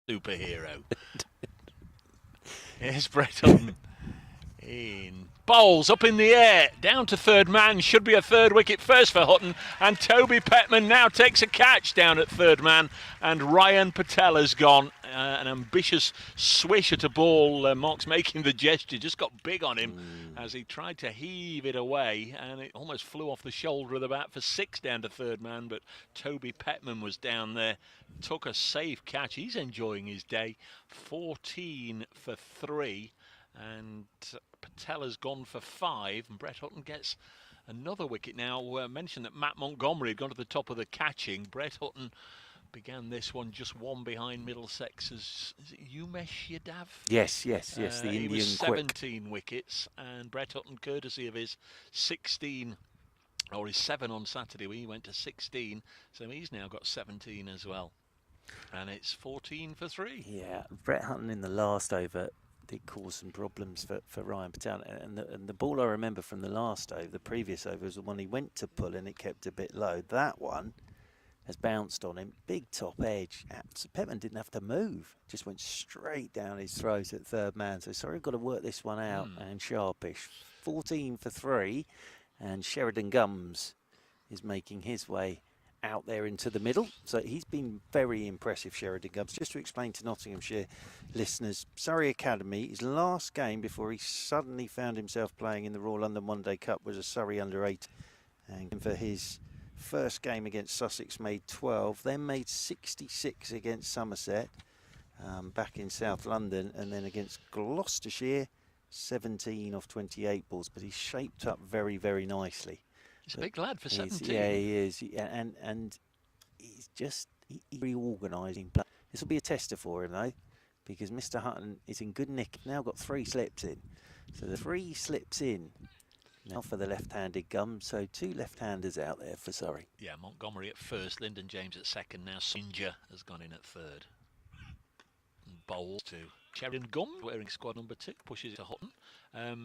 superhero. Here's Brett Hutton. In bowls up in the air, down to third man, should be a third wicket first for Hutton, and Toby Petman now takes a catch down at third man, and Ryan Patel has gone. An ambitious swish at a ball, Mark's making the gesture, just got big on him as he tried to heave it away, and it almost flew off the shoulder of the bat for six down to third man, but Toby Petman was down there, took a safe catch. He's enjoying his day. 14 for 3, and Patel has gone for 5, and Brett Hutton gets another wicket. Now, mentioned that Matt Montgomery had gone to the top of the catching. Brett Hutton began this one just one behind Middlesex's, is it Umesh Yadav? Yes, the Indian he was quick. 17 wickets, and Brett Hutton, courtesy of his 16, or his 7 on Saturday, he went to 16, so he's now got 17 as well. And it's 14 for 3. Yeah, Brett Hutton in the last over did cause some problems for Ryan Patel, and the ball I remember from the last over, the previous over, was the one he went to pull and it kept a bit low. That one has bounced on him, big top edge. Petman didn't have to move, just went straight down his throat at third man. So Surrey have got to work this one out, and sharpish. 14 for 3, and Sheridan Gumbs is making his way out there into the middle. So he's been very impressive, Sheridan Gumbs. Just to explain to Nottinghamshire listeners, Surrey Academy, his last game before he suddenly found himself playing in the Royal London One Day Cup was a Surrey under-8. And for his first game against Sussex made 12, then made 66 against Somerset back in South London, and then against Gloucestershire 17 off 28 balls. But he's shaped up very, very nicely. He's a big lad for 17. Yeah, he is, and he's just reorganising. This will be a tester for him though, because Mr. Hutton is in good nick. Now got 3 slips in, so the 3 slips in now for the left-handed Gumbs. So 2 left-handers out there for Surrey. Yeah, Montgomery at first, Lyndon James at second. Now Singer has gone in at third. And bowl to Sheridan Gumbs, wearing squad number 2, pushes it to Hutton.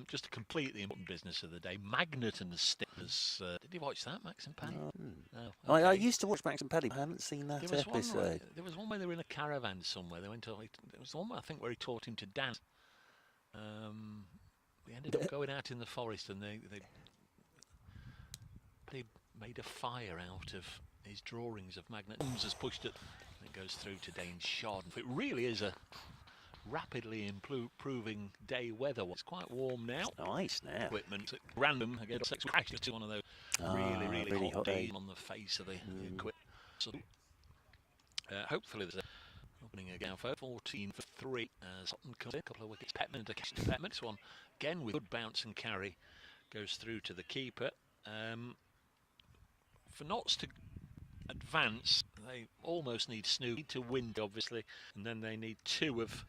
Just to complete the important business of the day, Magnet and the Stickers. Did you watch that, Max and Paddy? No. Okay. I used to watch Max and Paddy. I haven't seen that episode. There was one where they were in a caravan somewhere. They went to. There was one I think where he taught him to dance. We ended up going out in the forest, and they made a fire out of his drawings of Magnet. Has pushed it. And it goes through to Dane Shard. It really is a rapidly improving day weather. It's quite warm now. Nice now. Equipment at random again. Crashed to one of those really hot days on the face of the equipment. So, hopefully there's an opening again for 14 for 3 as Hutton comes in. A couple of wickets. Petman to catch to Petman. This one again with good bounce and carry goes through to the keeper. For Notts to advance, they almost need Snoopy to win, obviously, and then they need 2 of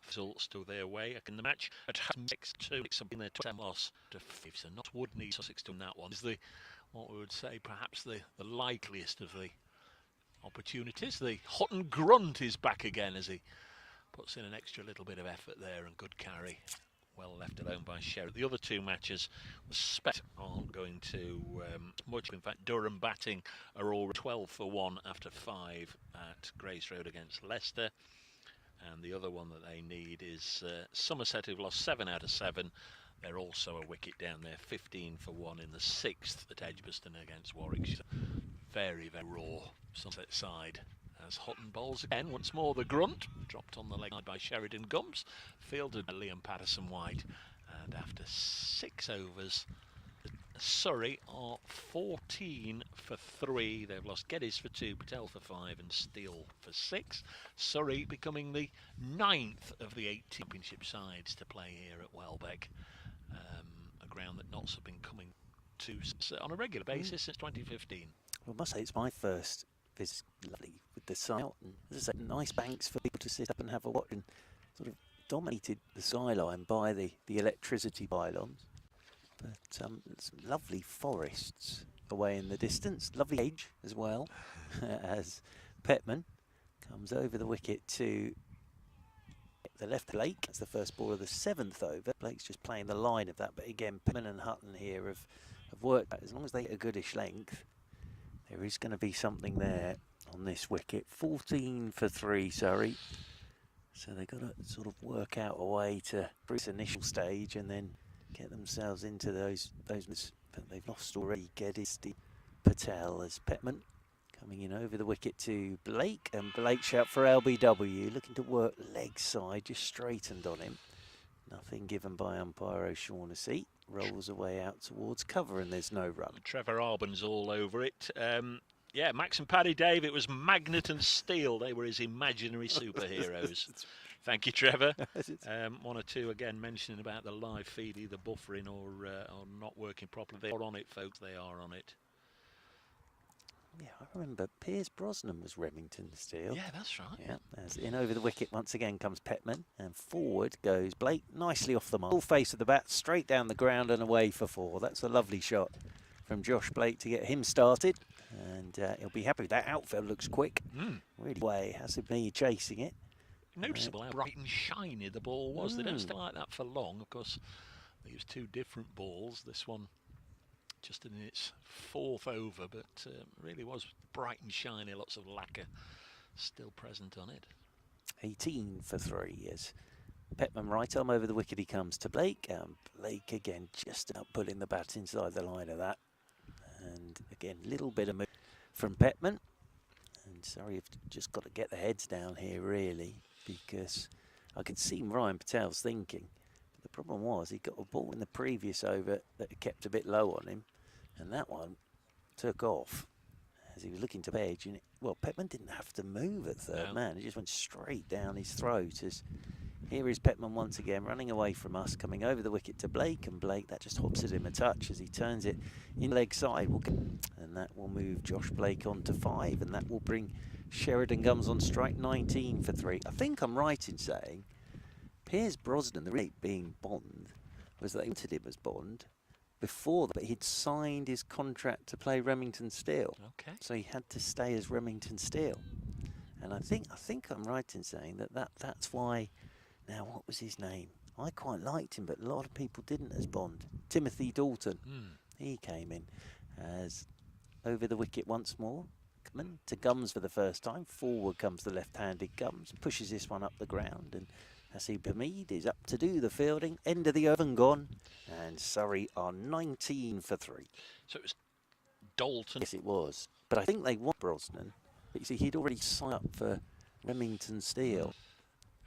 results to their way in the match at 6-2, something their 10 loss to 5. So Notts would need Sussex to win that one. Is the what we would say perhaps the likeliest of the opportunities. The Hutton grunt is back again as he puts in an extra little bit of effort there, and good carry. Well left alone by Sheridan. The other 2 matches aren't going to much. In fact, Durham batting are all 12 for 1 after 5 at Grace Road against Leicester. And the other one that they need is Somerset, who've lost 7 out of 7. They're also a wicket down there, 15 for 1 in the 6th at Edgbaston against Warwickshire. Very, very raw Somerset side. As Hutton bowls again, once more the grunt, dropped on the leg side by Sheridan Gumbs, fielded by Liam Patterson-White, and after 6 overs, Surrey are 14 for 3. They've lost Geddes for 2, Patel for 5, and Steele for 6. Surrey becoming the 9th of the 8 championship sides to play here at Welbeck, a ground that Notts have been coming to on a regular basis since 2015. Well, I must say it's my first visit. Lovely with the sun out, and as I say, nice banks for people to sit up and have a watch, and sort of dominated the skyline by the electricity pylons. But some lovely forests away in the distance, lovely edge as well, as Petman comes over the wicket to the left Blake. That's the first ball of the 7th over. Blake's just playing the line of that, but again, Petman and Hutton here have worked out. As long as they get a goodish length, there is going to be something there on this wicket. 14 for 3, Surrey. So they've got to sort of work out a way to through this initial stage and then get themselves into those. But they've lost already. Geddes, Patel as Petman coming in over the wicket to Blake, and Blake shout for LBW, looking to work leg side, just straightened on him. Nothing given by umpire O'Shaughnessy. Rolls away out towards cover, and there's no run. Trevor Arbon's all over it. Yeah, Max and Paddy Dave, it was Magnet and Steel. They were his imaginary superheroes. Thank you, Trevor. One or two, again, mentioning about the live feed, either buffering or not working properly. They are on it, folks. They are on it. Yeah, I remember Piers Brosnan was Remington Steel. Yeah, that's right. Yeah, as in over the wicket once again comes Petman, and forward goes Blake, nicely off the mark. Full face of the bat, straight down the ground and away for 4. That's a lovely shot from Josh Blake to get him started, and he'll be happy. That outfield looks quick. Really way, Hasibni chasing it. Noticeable how bright and shiny the ball was. They don't stay like that for long. Of course, they use 2 different balls. This one just in its 4th over, but really was bright and shiny, lots of lacquer still present on it. 18 for 3, yes. Petman right arm over the wicket, he comes to Blake, and Blake again just about pulling the bat inside the line of that. And again, little bit of move from Petman. And Surrey have just got to get their heads down here, really, because I could see Ryan Patel's thinking. The problem was he got a ball in the previous over that had kept a bit low on him, and that one took off as he was looking to edge. And well, Petman didn't have to move at third man; he just went straight down his throat. As here is Petman once again running away from us, coming over the wicket to Blake, and Blake that just hops at him a touch as he turns it in leg side, and that will move Josh Blake on to 5, and that will bring Sheridan Gumbs on strike 19 for 3. I think I'm right in saying Piers Brosnan, the rate being Bond, was that they wanted him as Bond before that, but he'd signed his contract to play Remington Steel. Okay. So he had to stay as Remington Steel. And I think I'm right in saying that's why. Now, what was his name? I quite liked him, but a lot of people didn't as Bond. Timothy Dalton. He came in as over the wicket once more. Coming to Gumbs for the first time. Forward comes the left-handed Gumbs, pushes this one up the ground, and Hasib Hamid is up to do the fielding. End of the over and gone, and Surrey are 19 for 3. So it was Dalton. Yes, it was. But I think they want Brosnan. But you see, he'd already signed up for Remington Steel.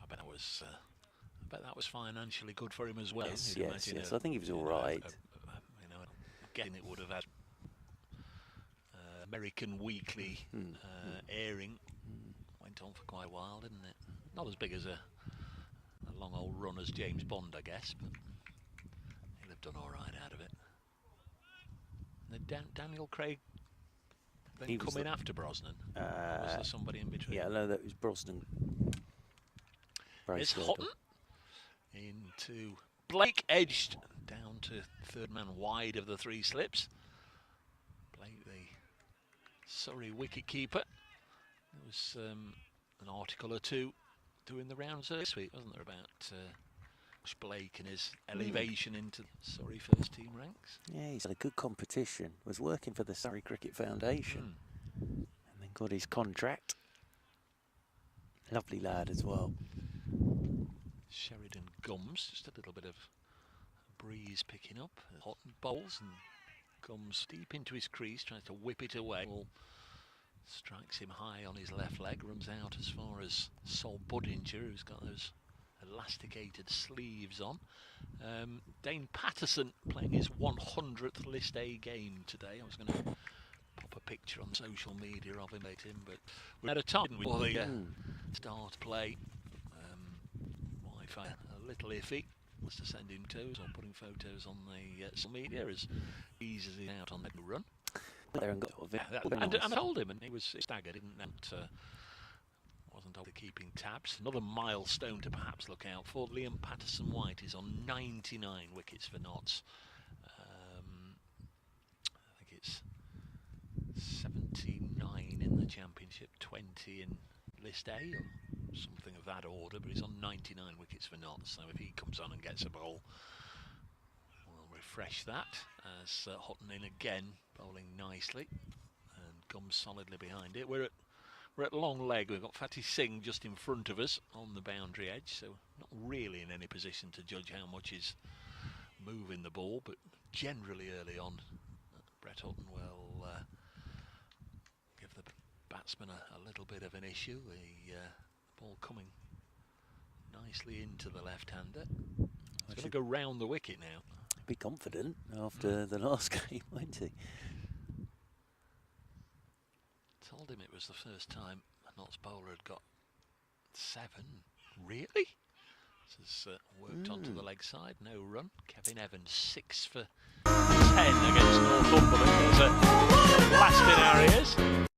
I bet that was financially good for him as well. Yes, yes. I think he was all right. Again, it would have had American Weekly airing. Went on for quite a while, didn't it? Not as big as a long old run as James Bond, I guess, but he'll have done all right out of it. And then Daniel Craig then come in after Brosnan. Was there somebody in between? Yeah, no, that was Brosnan. It's Houghton into Blake, edged down to 3rd man wide of the 3 slips. Blake, the Surrey wicket keeper. There was an article or 2 doing the rounds this week, wasn't there, about Blake and his elevation into Surrey first team ranks? Yeah, he's had a good competition. Was working for the Surrey Cricket Foundation, and then got his contract. Lovely lad as well. Sheridan Gumbs, just a little bit of breeze picking up. Houghton bowls and Gumbs deep into his crease, tries to whip it away. Ball strikes him high on his left leg, runs out as far as Sol Budinger, who's got those elasticated sleeves on. Dane Patterson playing his 100th List A game today. I was going to pop a picture on social media of him, but we had a time before the start play. Wi-Fi a little iffy. Must have sent him toes or putting photos on the social media as he eases it out on the run. And I told him, and he was staggered, wasn't over keeping tabs. Another milestone to perhaps look out for. Liam Patterson-White is on 99 wickets for Notts. I think it's 79 in the Championship, 20 in List A, or something of that order, but he's on 99 wickets for Notts, so if he comes on and gets a ball, we'll refresh that as Houghton in again, bowling nicely, and Gumbs solidly behind it. We're We're at long leg. We've got Fatty Singh just in front of us on the boundary edge, so not really in any position to judge how much is moving the ball, but generally early on, Brett Hutton will give the batsman a little bit of an issue. The ball coming nicely into the left-hander. He's going to go round the wicket now. Be confident after the last game, won't he? Told him it was the first time a Notts bowler had got 7. Really? This has worked onto the leg side, no run. Kevin Evans 6 for 10 against Northumberland. There's a blast in our ears.